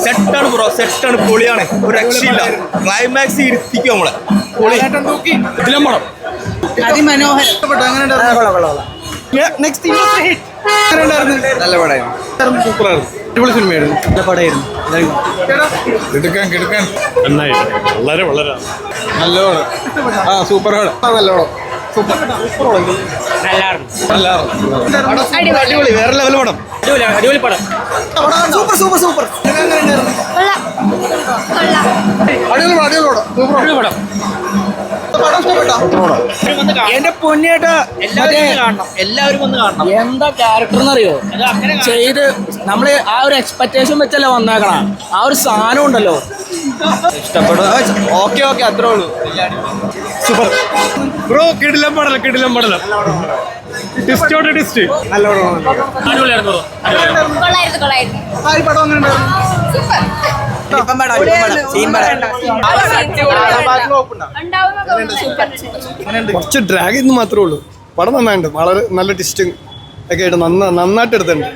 സെറ്റാണ് ബ്രോ, സെറ്റാണ്, പൊളിയാണ്, ഒരു രക്ഷയില്ല. ക്ലൈമാക്സ് ഇരുത്തിക്കും നമ്മളെ. ഇതിലമ്പടം അതിമനോഹരം. നല്ല പടമായിരുന്നു, സൂപ്പറായിരുന്നു, അടിപൊളി സിനിമയായിരുന്നു, നല്ല പടമായിരുന്നു. കിടക്കാൻ വളരെ വളരെ നല്ല പടം. ആ സൂപ്പർ പടം, നല്ല പടം, അടിപൊളി, വേറെ ലെവൽ പടം, അടിപൊളി പടം, സൂപ്പർ സൂപ്പർ സൂപ്പർ. എന്റെ പൊന്നേട്ടാ എല്ലാവരും ഒന്ന് കാണണം. എന്താ ക്യാരക്ടർ എന്നറിയോ? ചെയ്ത് നമ്മള് ആ ഒരു എക്സ്പെക്ടേഷൻ വെച്ചല്ലേ വന്നേക്കണ. ആ ഒരു സാധനം ഉണ്ടല്ലോ, ഇഷ്ടപ്പെടും. ഓക്കെ ഓക്കെ, അത്രേ ഉള്ളൂ. സൂപ്പർ ബ്രോ, കിടിലം പടലം, കിടിലം പടലം, ടിസ്റ്റോട് ടിസ്റ്റ്. നല്ല അടിപൊളിയായിരുന്നു. കുറച്ച് ഡ്രാഗ് എന്ന് മാത്രമേ ഉള്ളൂ. പടം നന്നായിട്ടുണ്ട്, വളരെ നല്ല ടിസ്റ്റും ഒക്കെ ആയിട്ട് നന്നായിട്ട് എടുത്തിട്ടുണ്ട്.